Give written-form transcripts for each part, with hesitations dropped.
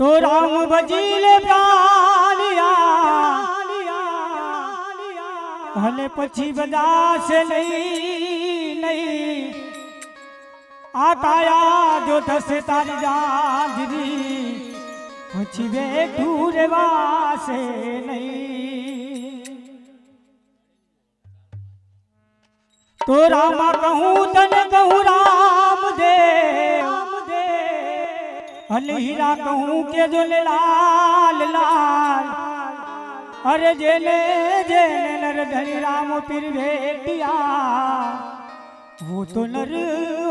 तो राम भजीले प्राणिया भले पछी बदासे नहीं आकाया जो थसे तारी जांजरी पछी बैठू रे वासे नहीं। तो रामा कहूँ तन कहूँ राम दे हले हीरा कहूँ के जो लाल लाल अरे जेने जेने नर धनी राम पीर भेटिया वो तो नर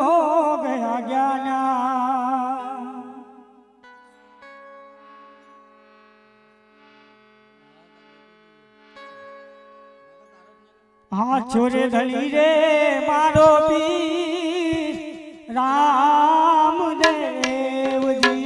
हो गया ज्ञाना। हाँ छोरे धनी रे मारो पीर राम देव जी।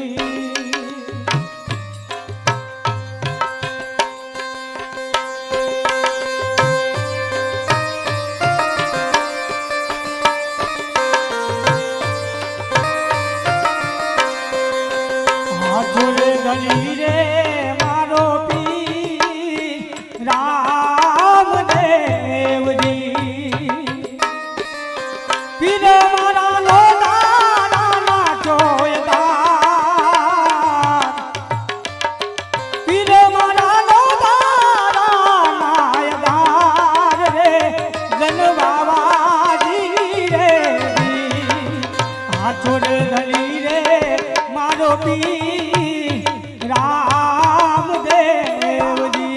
हाँ छोरे धनी रे मारो पीर राम देव जी। पीर मारा लोला नाना चोयदार पीर मारा लोला नायदार रे जन बाबा जी रे हाथों धनी रे मारो पीर राम देव जी।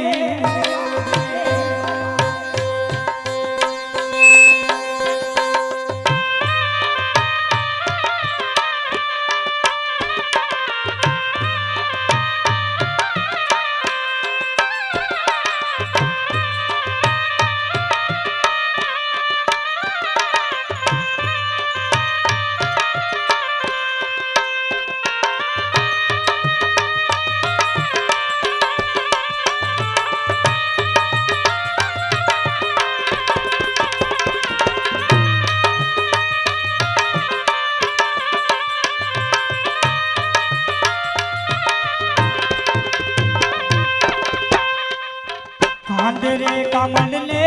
कांदरे कमल ले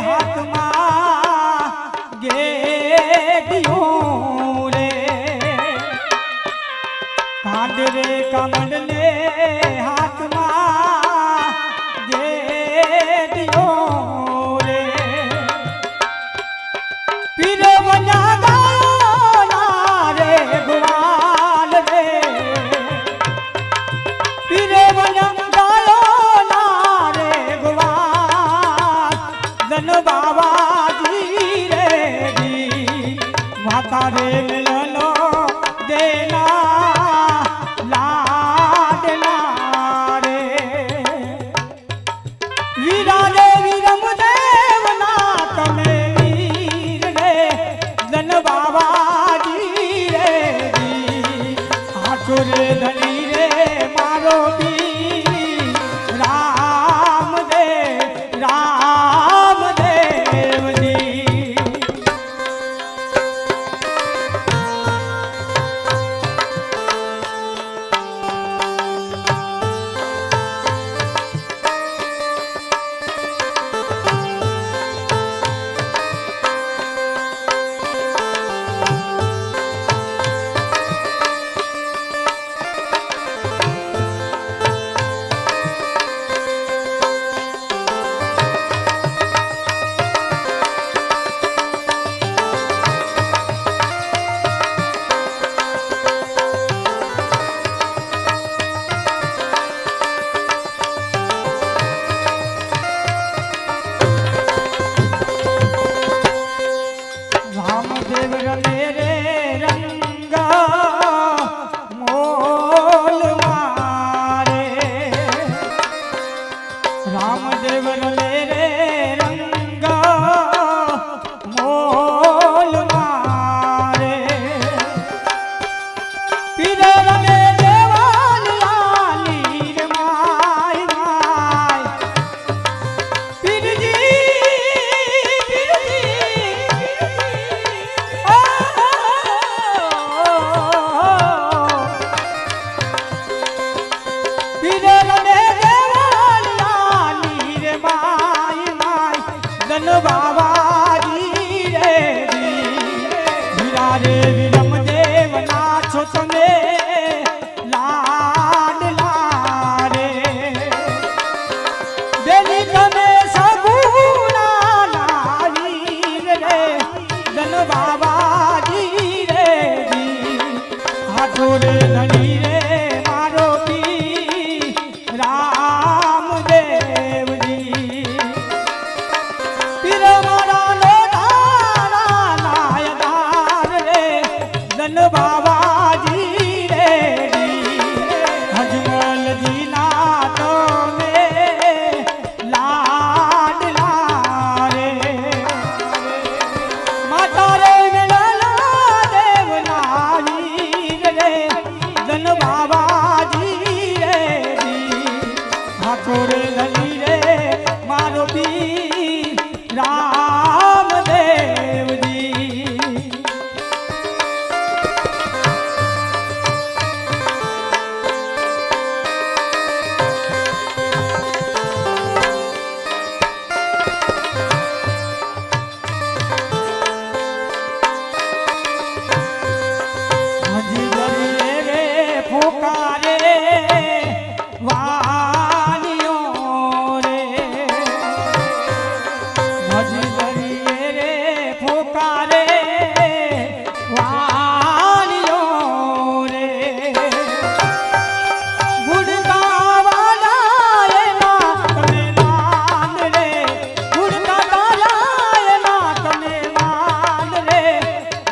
हाथ मां गेडियो रे कांदरे कमल ले हाथ मां गेडियो रे पीर बना गाना रे गुवाल रे पीर बना बाबा जी रे जी माता रे मिलनो देना लाडला रे वीरा रे वीरम देवना तमे वीर रे जन बाबा जी रे जी हाथों रे धनी रे मारो पीर राम दे राम देव जी। नीरे रमे देवालिया नीरे माई माई धन बाबाजी रे हीरा रे विरम देव नाचो तमे लाड लारे बेली तमे सगुना नारी रे धन बाबाजी रे हाथों रे धनी रे मारो पी राम देव जी पीर मारा लो धारा नायदार रे धन बाबाजी रे हजमल जी ना तो में लाड लारे माता रे मिलला देव नारी रे धन बाबाजी रे हाथों रे धनी रे मारो पी राम देव जी हजी गलिए रे फुकारे वालियों रे हजी गलिए रे फुकारे वालियों रे गुड़का वाला ये नाक में मान रे गुड़का वाला ये नाक में मान रे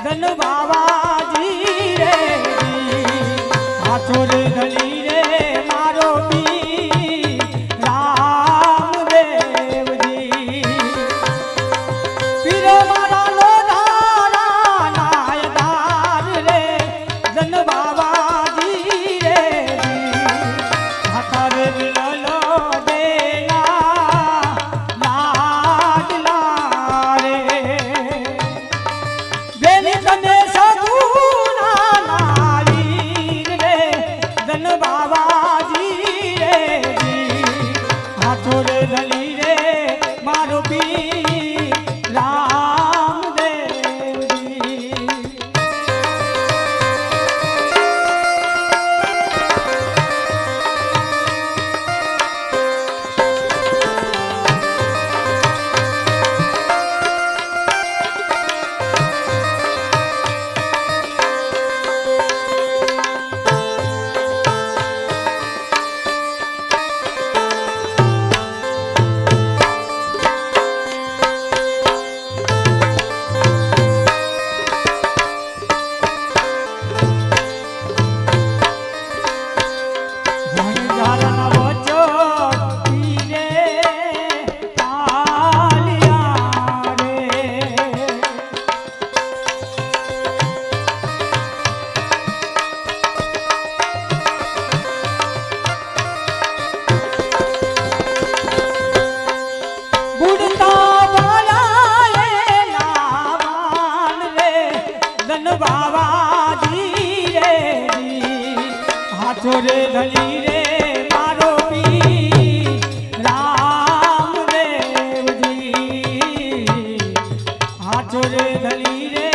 धन बाबाजी रे हाथों रे धनी रे मारो पी राम देव जी पीर मारा लो धारा नायदार रे धन बाबाजी रे हाथा रे मिललो देना लाड लारे बेली तने सगुना नारी रे धन बाबाजी रे हाथों रे धनी रे मारो पी राम देव जी धन बचो पीरे तालिया रे बुढ़ता वाला ये लावान रे धन बाबाजी रे हाथों रे धनी रे मारो पी राम देव जी हाथों रे धनी रे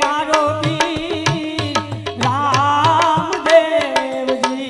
मारो पी राम देव जी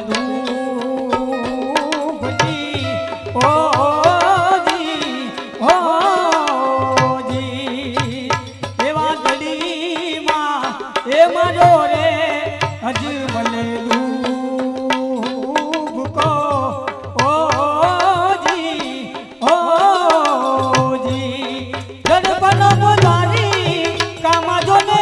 દુઃખ જી ઓ જી ઓ જી એવા ગલીમાં એ મારો રે અજમલ દુઃખ કો ઓ જી ઓ જી જડપન બોલારી કામા જોને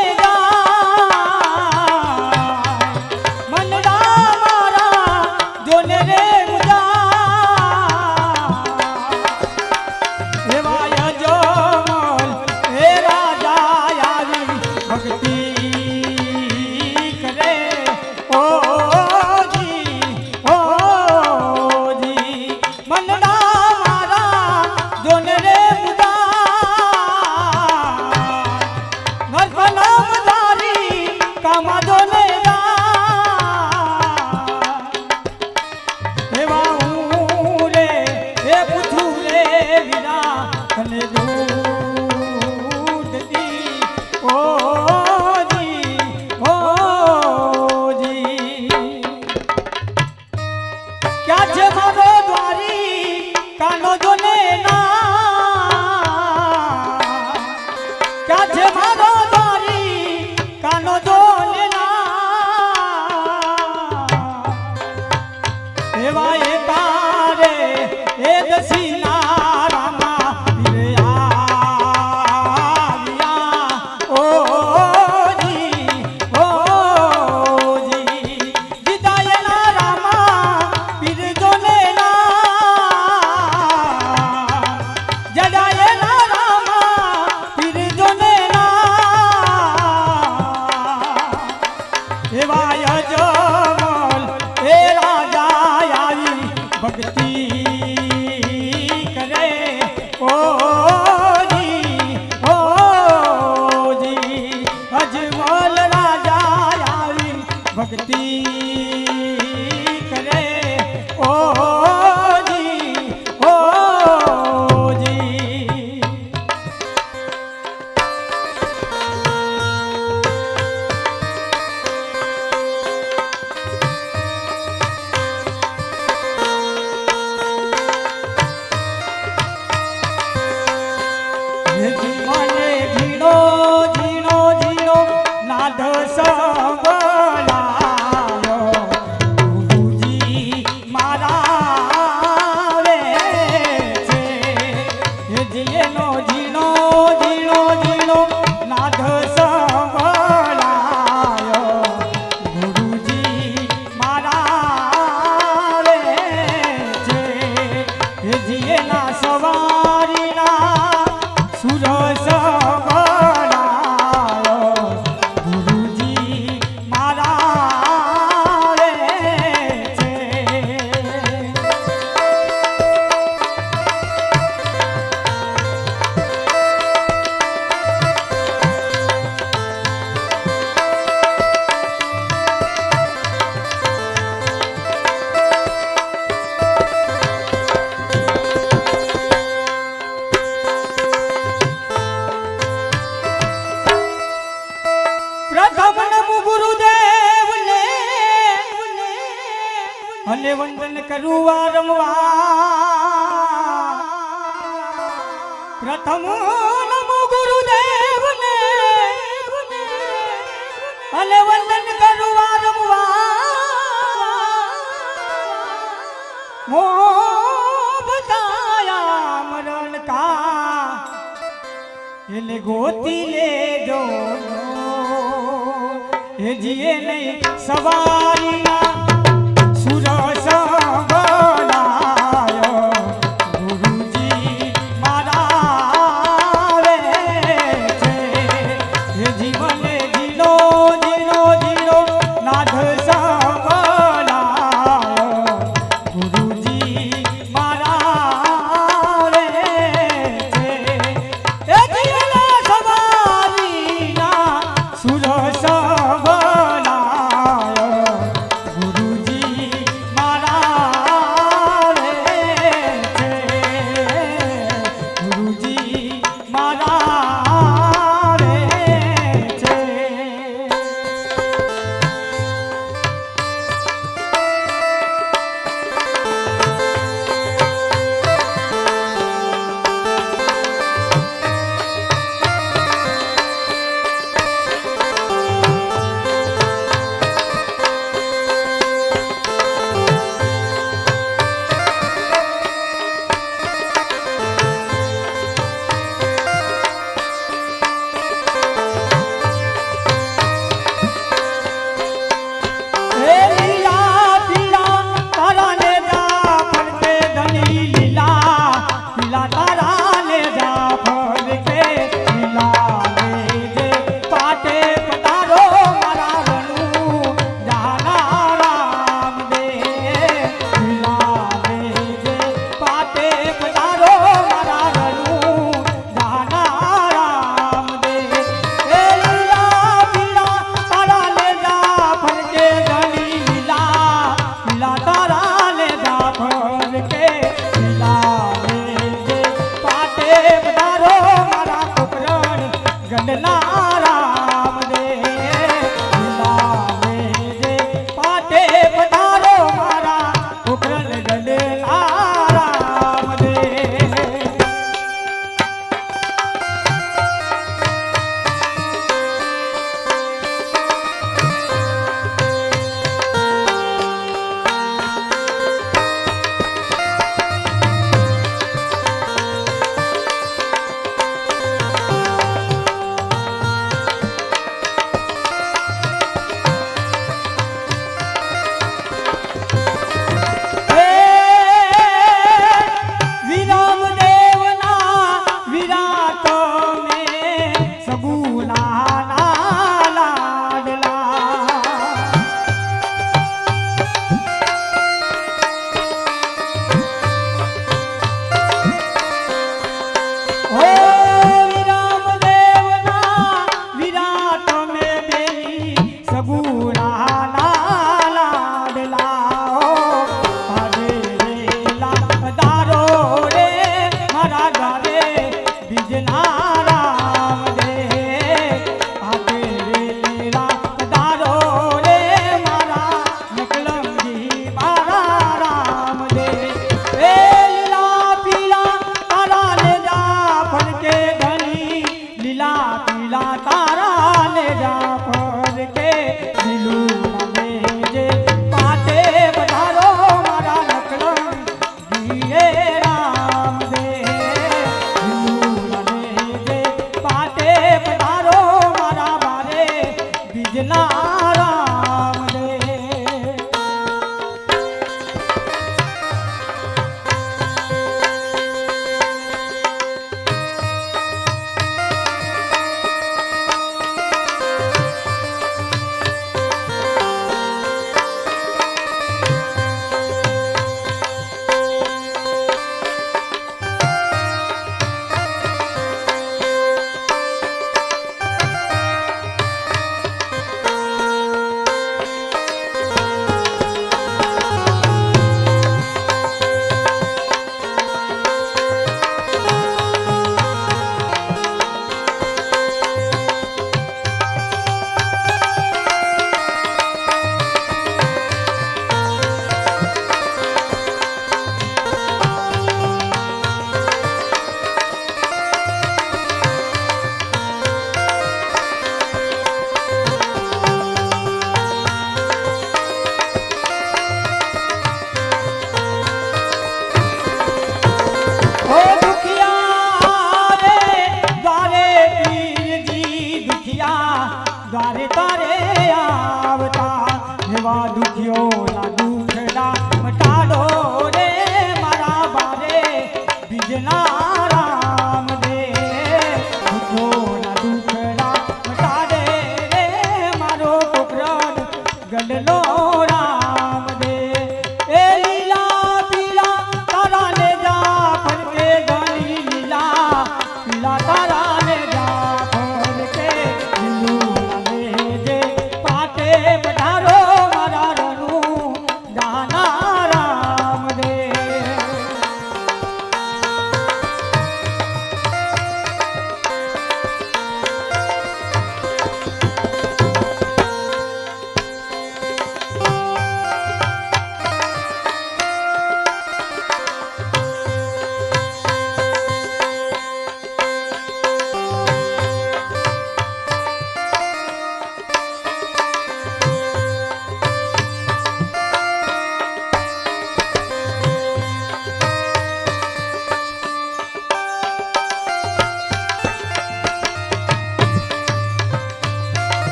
અને વંદન કરું વારંવાર પ્રથમ નમો ગુરુદેવને અને વંદન કરું વારંવાર મો બતાયા મરણ કા એને ગોતી લેજો એ જીએ નહીં સવારી ના